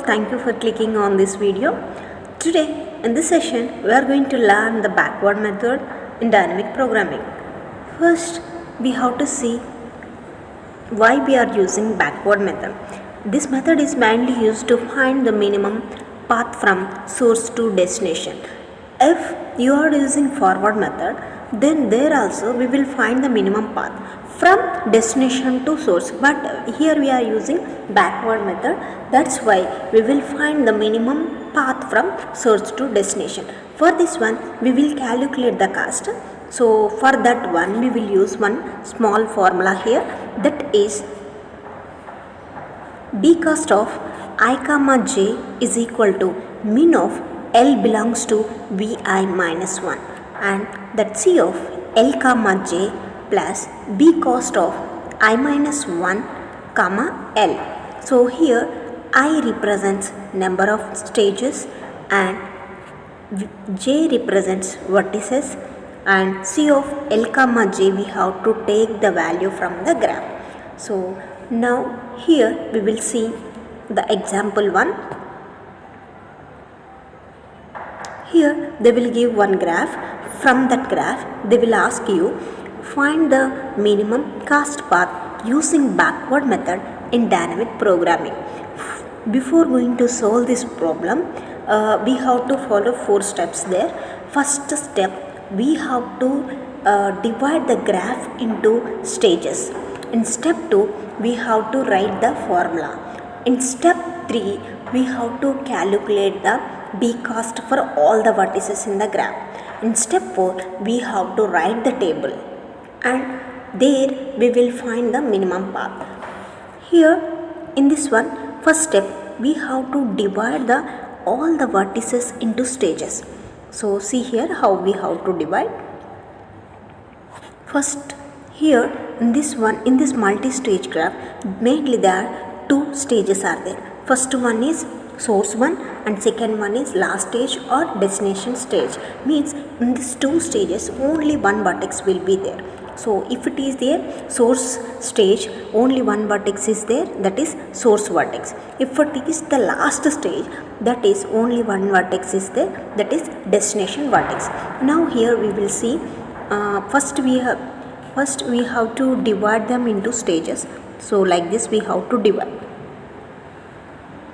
thank you for clicking on this video. Today in this session we are going to learn the backward method in dynamic programming. First we have to see why we are using backward method. This method is mainly used to find the minimum path from source to destination. If you are using forward method, then there also we will find the minimum path from destination to source, but here we are using backward method. That's why we will find the minimum path from source to destination. For this one we will calculate the cost. So for that one we will use one small formula here, that is b cost of I comma j is equal to min of L belongs to Vi minus 1, and that C of L comma j plus b cost of I minus 1 comma L. So here I represents number of stages and j represents vertices, and C of L comma j we have to take the value from the graph. So now here we will see the example 1. Here they will give one graph. From that graph they will ask you find the minimum cost path using backward method in dynamic programming. Before going to solve this problem, we have to follow 4 steps there. First step, we have to divide the graph into stages. In step 2 we have to write the formula. In step 3 we have to calculate the b cost for all the vertices in the graph. In step 4 we have to write the table, and there we will find the minimum path. Here in this one, first step we have to divide all the vertices into stages. So see here how we have to divide. First here in this one, in this multi-stage graph, mainly there are 2 stages are there. First one is source one and second one is last stage or destination stage. Means in these 2 stages only one vertex will be there. So if it is there source stage, only one vertex is there, that is source vertex. If it is the last stage, that is only one vertex is there, that is destination vertex. Now here we will see first we have to divide them into stages. So like this we have to divide.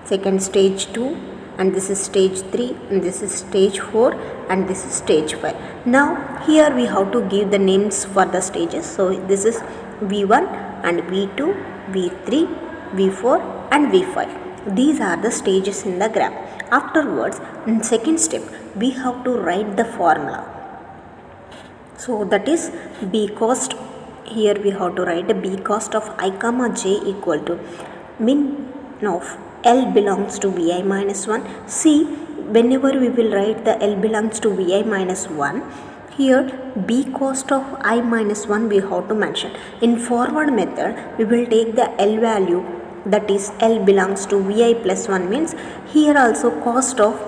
Second stage 2, and this is stage 3, and this is stage 4, and this is stage 5. Now here we have to give the names for the stages. So this is V1 and V2, V3, V4 and V5. These are the stages in the graph. Afterwards, in second step we have to write the formula. So that is b cost. Here we have to write the b cost of I comma j equal to min of L belongs to Vi minus 1. See, whenever we will write the L belongs to Vi minus 1, here b cost of I minus 1 we have to mention. In forward method we will take the L value, that is L belongs to Vi plus 1, means here also cost of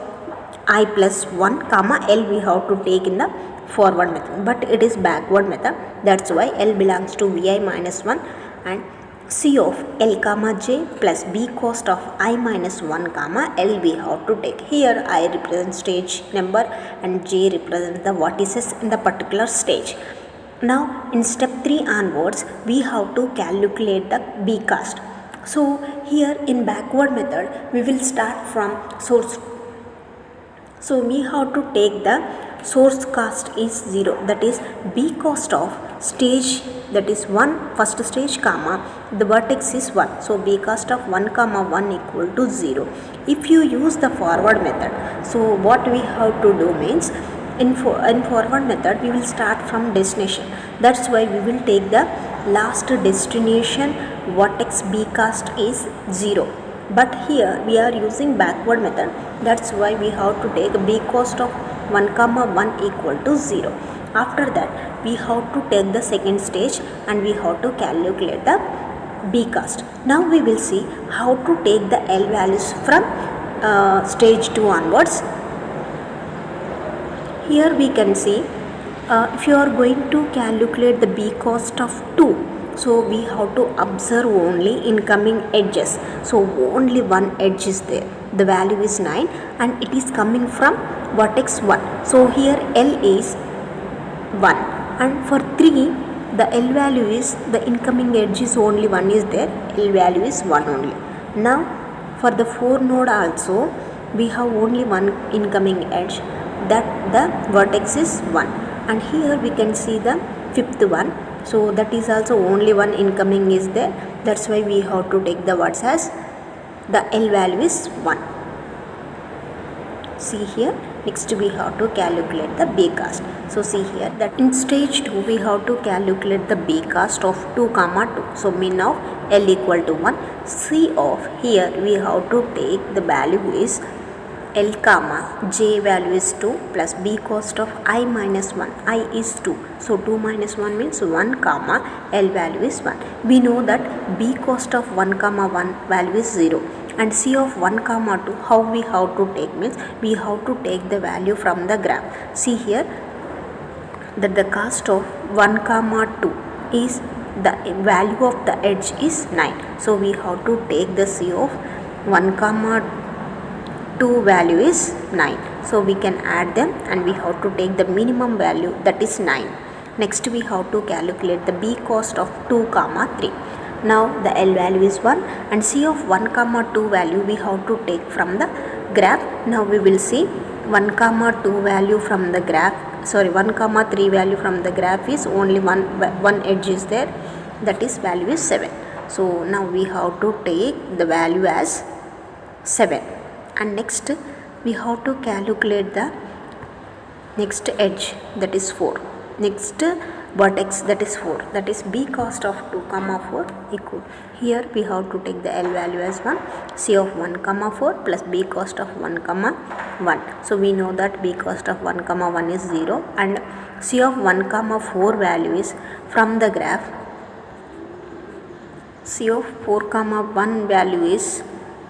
I plus 1 comma L we have to take in the forward method, but it is backward method. That's why L belongs to Vi minus 1 and C of L comma j plus b cost of I minus 1 comma L we have to take. Here I represent stage number and j represents the vertices in the particular stage. Now in step 3 onwards we have to calculate the b cost. So here in backward method we will start from source. So we have to take the source cost is 0, that is b cost of stage, that is 1 first stage comma the vertex is 1. So b cost of 1 comma 1 equal to 0. If you use the forward method, so what we have to do means in forward method we will start from destination. That's why we will take the last destination vertex b cost is 0. But here we are using backward method, that's why we have to take b cost of 1 comma 1 equal to 0. After that we have to take the second stage and we have to calculate the b cost. Now we will see how to take the L values from stage 2 onwards. Here we can see if you are going to calculate the b cost of 2, so we have to observe only incoming edges. So only one edge is there, the value is 9 and it is coming from vertex 1. So here L is 1 and for 3 the L value is, the incoming edge is only 1 is there, L value is 1 only. Now for the 4 node also we have only one incoming edge, that the vertex is 1, and here we can see the fifth one, so that is also only one incoming is there, that's why we have to take the words as the L value is 1. See here, next we have to calculate the B cast. So see here that in stage 2 we have to calculate the B cast of 2 comma 2. So min of L equal to 1. C of, here we have to take the value is L comma J value is 2 plus B cost of I minus 1. I is 2. So 2 minus 1 means 1 comma L value is 1. We know that B cost of 1 comma 1 value is 0. And C of 1 comma 2, how we have to take means we have to take the value from the graph. See here that the cost of 1 comma 2 is, the value of the edge is 9. So we have to take the C of 1 comma 2 value is 9. So we can add them and we have to take the minimum value, that is 9. Next we have to calculate the B cost of 2 comma 3. Now the L value is 1 and C of 1 comma 2 value we have to take from the graph. Now we will see 1 comma 2 value from the graph, 1 comma 3 value from the graph is only one edge is there, that is value is 7. So now we have to take the value as 7, and next we have to calculate the next edge, that is 4, next vertex, that is 4, that is B cost of 2 comma 4 equal, here we have to take the L value as 1, C of 1 comma 4 plus B cost of 1 comma 1. So we know that B cost of 1 comma 1 is 0 and C of 1 comma 4 value is from the graph, C of 4 comma 1 value is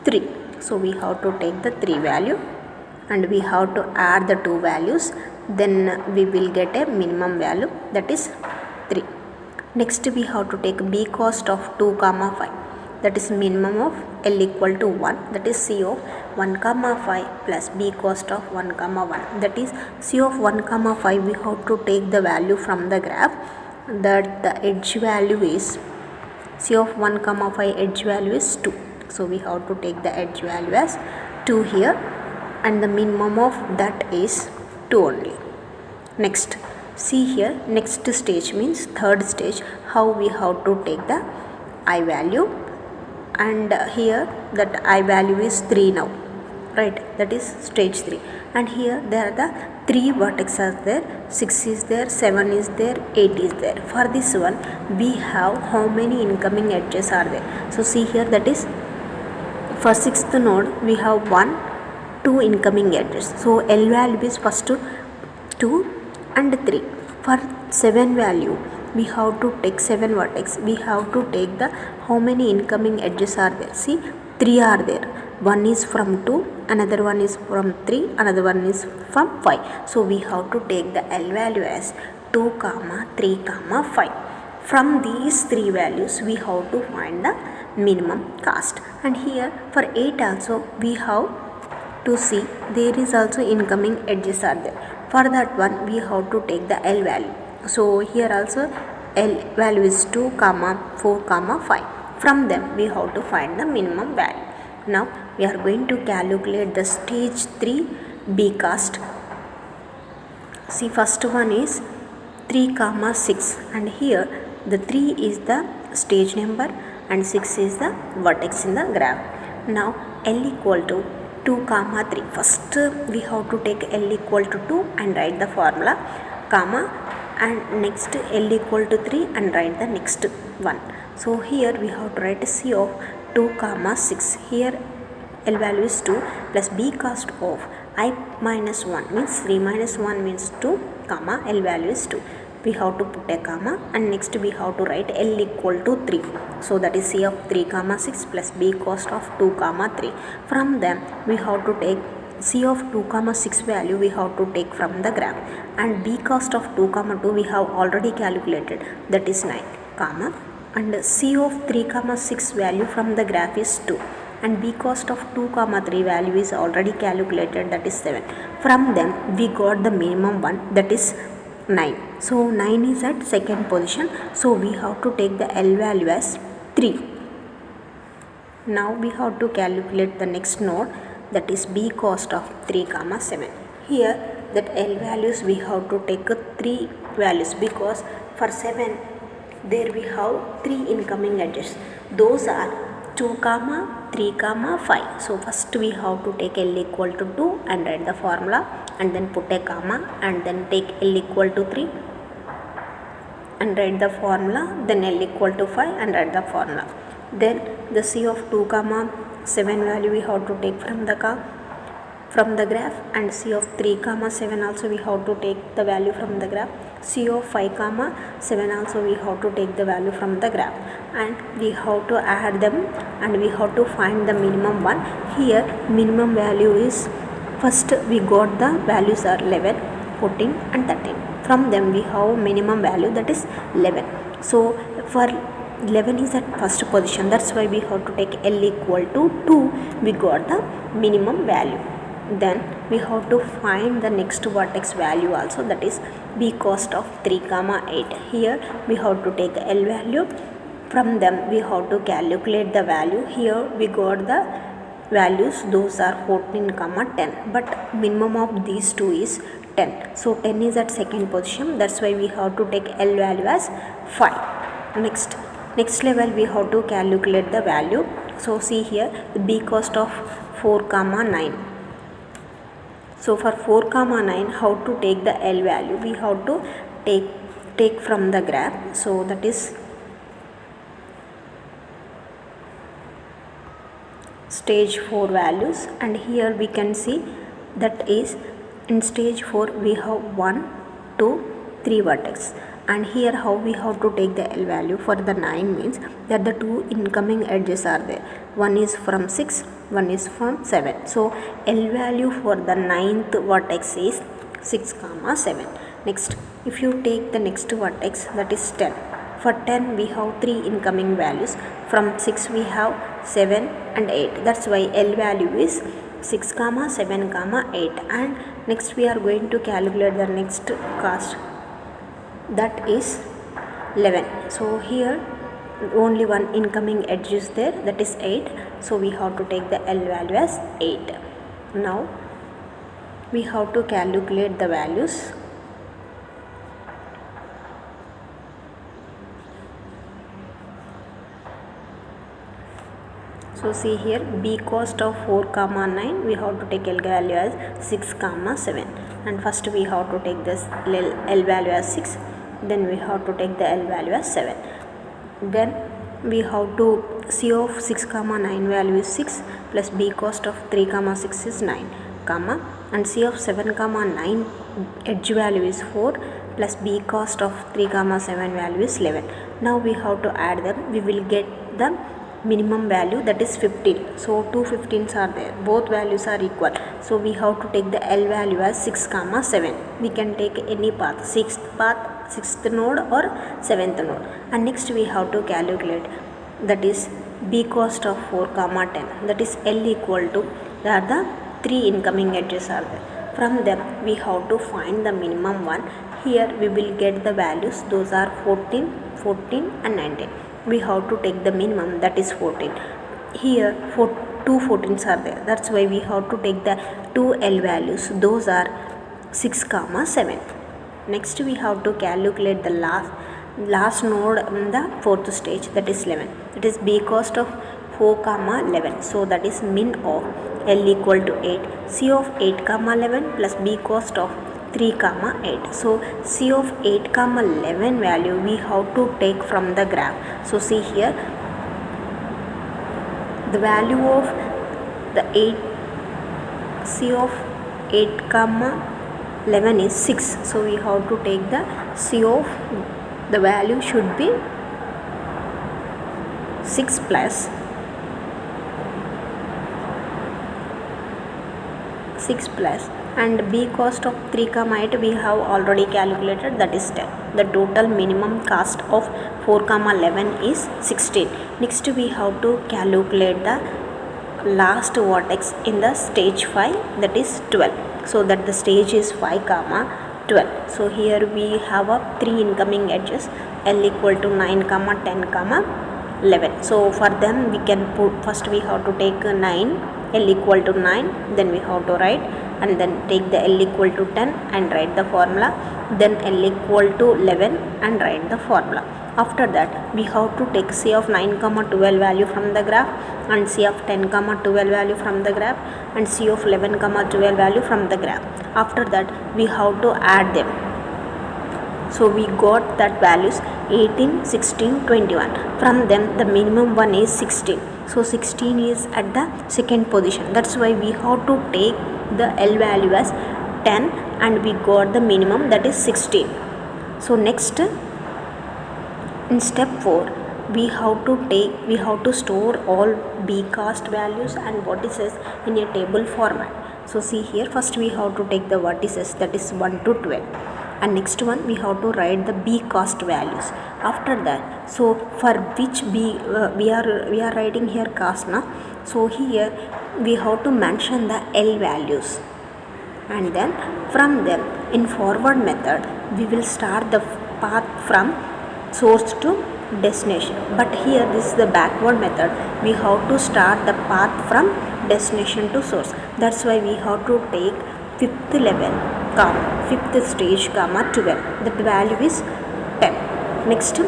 3. So we have to take the 3 value and we have to add the 2 values, then we will get a minimum value, that is 3. Next we have to take B cost of 2 comma 5, that is minimum of L equal to 1, that is C of 1 comma 5 plus B cost of 1 comma 1, that is C of 1 comma 5 we have to take the value from the graph, that the edge value is, C of 1 comma 5 edge value is 2. So we have to take the edge value as 2 here and the minimum of that is 2 only. Next see here, next stage means third stage, how we have to take the I value, and here that I value is 3 now, right, that is stage 3, and here there are the 3 vertices there, 6 is there, 7 is there, 8 is there. For this one we have how many incoming edges are there. So see here, that is for 6th node we have 1, 2 incoming edges. So L value is first 2 and 3. For 7 value we have to take 7 vertex, we have to take the how many incoming edges are there. See 3 are there, one is from 2, another one is from 3, another one is from 5. So we have to take the L value as 2 comma 3 comma 5. From these 3 values we have to find the minimum cost, and here for 8 also we have to see there is also incoming edges are there. For that one we have to take the L value. So here also L value is 2 comma 4 comma 5. From them we have to find the minimum value. Now we are going to calculate the stage 3 B cast. See, first one is 3 comma 6 and here the 3 is the stage number and 6 is the vertex in the graph. Now L equal to 2 comma 3. First we have to take L equal to 2 and write the formula, comma, and next L equal to 3 and write the next one. So here we have to write C of 2 comma 6. Here L value is 2 plus B cost of I minus 1 means 3 minus 1 means 2 comma L value is 2. We have to put a comma and next we have to write L equal to 3. So that is C of 3 comma 6 plus B cost of 2 comma 3. From them we have to take C of 2 comma 6 value we have to take from the graph, and B cost of 2 comma 2 we have already calculated, that is 9 comma, and C of 3 comma 6 value from the graph is 2. and b cost of 2 comma 3 value is already calculated, that is 7. From them we got the minimum one, that is 9. So 9 is at second position, so we have to take the L value as 3. Now we have to calculate the next node, that is b cost of 3 comma 7. Here that L values we have to take 3 values, because for 7 there we have 3 incoming edges, those are 2 comma 3 comma 5. So first we have to take L equal to 2 and write the formula, and then put a comma, and then take L equal to 3 and write the formula, then L equal to 5 and write the formula. Then the C of 2 comma 7 value we have to take from the graph, and C of 3 comma 7 also we have to take the value from the graph. C of 5 comma 7 also we have to take the value from the graph, and we have to add them and we have to find the minimum one. Here minimum value is, first we got the values are 11, 14 and 13. From them we have minimum value, that is 11. So for 11 is at first position, that's why we have to take L equal to 2, we got the minimum value. Then we have to find the next vertex value also, that is b cost of 3 comma 8. Here we have to take L value, from them we have to calculate the value. Here we got the values, those are 14 comma 10, but minimum of these two is 10, so 10 is at second position, that's why we have to take L value as 5. Next level we have to calculate the value. So see here the b cost of 4 comma 9. So for 4 comma 9, how to take the L value? We have to take from the graph, so that is stage 4 values, and here we can see that is in stage 4 we have 1, 2, 3 vertex, and here how we have to take the L value for the 9 means that the 2 incoming edges are there, one is from 6, one is from 7. So L value for the 9th vertex is 6 comma 7. Next, if you take the next vertex, that is 10. For 10 we have 3 incoming values, from 6 we have 7 and 8, that's why L value is 6 comma 7 comma 8. And next we are going to calculate the next cost, that is 11. So here only one incoming edge is there, that is 8, so we have to take the L value as 8. Now we have to calculate the values. So see here b cost of 4 comma 9, we have to take L value as 6 comma 7, and first we have to take this L value as 6, then we have to take the L value as 7. Then we have to C of 6 comma 9 value is 6 plus b cost of 3 comma 6 is 9 comma, and C of 7 comma 9 edge value is 4 plus b cost of 3 comma 7 value is 11. Now we have to add them, we will get the minimum value, that is 15. So 2 15s are there, both values are equal, so we have to take the L value as 6 comma 7. We can take any path, 6th node or 7th node. And next we have to calculate, that is b cost of 4 comma 10, that is L equal to, there are the 3 incoming edges are there, from them we have to find the minimum one. Here we will get the values, those are 14, 14 and 19. We have to take the minimum, that is 14. Here 2 14s are there, that's why we have to take the 2 L values, those are 6 comma 7. Next we have to calculate the last node in the 4th stage, that is 11, that is b cost of 4 comma 11, so that is min of L equal to 8, C of 8 comma 11 plus b cost of 3 comma 8. So C of 8 comma 11 value we have to take from the graph. So see here the value of the 8 C of 8 comma 11 is 6, so we have to take the C of the value should be 6 plus 6 plus, and b cost of 3 comma 8 we have already calculated, that is 10. The total minimum cost of 4 comma 11 is 16. Next we have to calculate the last vertex in the stage 5, that is 12. So that the stage is 5 comma 12. So here we have a 3 incoming edges, L equal to 9 comma 10 comma 11. So for them we can put, first we have to take 9, L equal to 9, then we have to write, and then take the L equal to 10 and write the formula, then L equal to 11 and write the formula. After that we have to take C of 9 comma 12 value from the graph, and C of 10 comma 12 value from the graph, and C of 11 comma 12 value from the graph. After that we have to add them. So we got that values 18, 16, 21. From them the minimum one is 16. So 16 is at the second position. That's why we have to take the L value as 10 and we got the minimum, that is 16. So next, in step 4 we have to store all B cast values and vertices in a table format. So see here, first we have to take the vertices, that is 1 to 12, and next one we have to write the B cast values. After that, so for which B we are writing here cast now, so here we have to mention the L values, and then from them in forward method we will start the path from source to destination. But here this is the backward method, we have to start the path from destination to source. That's why we have to take 5th level, 5th stage comma 12, that value is 10. Next,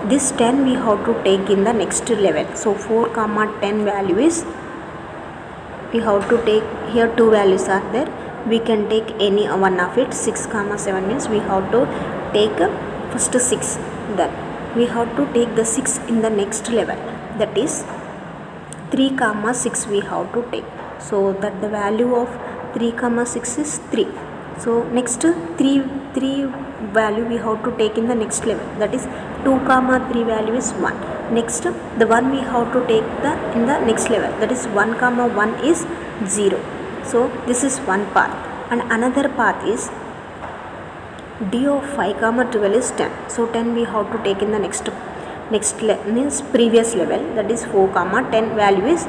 this 10 we have to take in the next level. So 4 comma 10 value is, we have to take here 2 values are there, we can take any one of it. 6 comma 7 means we have to take first 6, then we have to take the 6 in the next level, that is 3 comma 6 we have to take. So that the value of 3 comma 6 is 3. So next 3 value we have to take in the next level, that is 2 comma 3 value is 1. Next the 1 we have to take in the next level, that is 1 comma 1 is 0. So this is one path, and another path is D of 5 comma 12 is 10. So 10 we have to take in the next means previous level, that is 4 comma 10 value is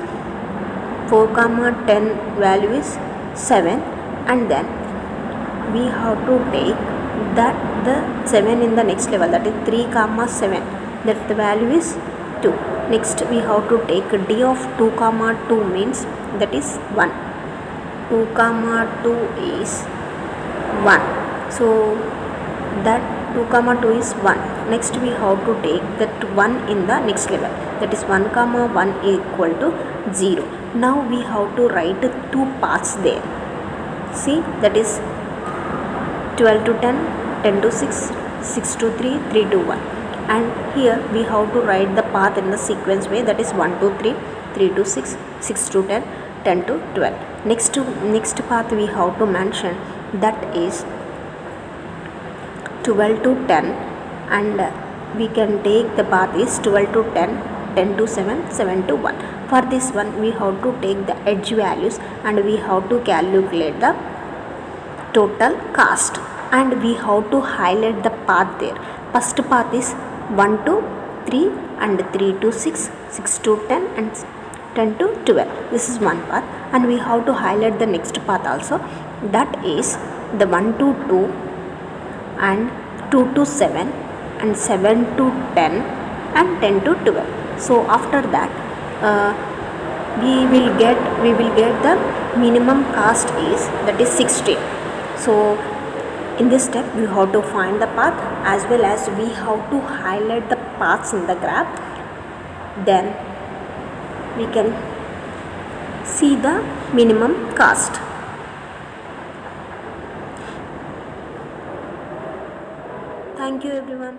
4 comma 10 value is 7, and then we have to take the 7 in the next level, that is 3 comma 7, that the value is 2. Next we have to take D of 2 comma 2 means, that is 1. 2 comma 2 is 1. So that 2 comma 2 is 1. Next we have to take that 1 in the next level, that is 1 comma 1 equal to 0. Now we have to write 2 paths there. See, that is 12 to 10, 10 to 6, 6 to 3, 3 to 1. And here we have to write the path in the sequence way, that is 1 to 3, 3 to 6, 6 to 10, 10 to 12. Next path we have to mention, that is 12 to 10, and we can take the path is 12 to 10, 10 to 7, 7 to 1. For this one we have to take the edge values and we have to calculate the total cost, and we have to highlight the path there. First path is 1 to 3 and 3 to 6, 6 to 10 and 10 to 12. This is one path, and we have to highlight the next path also, that is the 1 to 2 and 2 to 7 and 7 to 10 and 10 to 12. So after that we will get the minimum cost is, that is 16. So in this step we have to find the path as well as we have to highlight the paths in the graph, then we can see the minimum cost. Thank you everyone.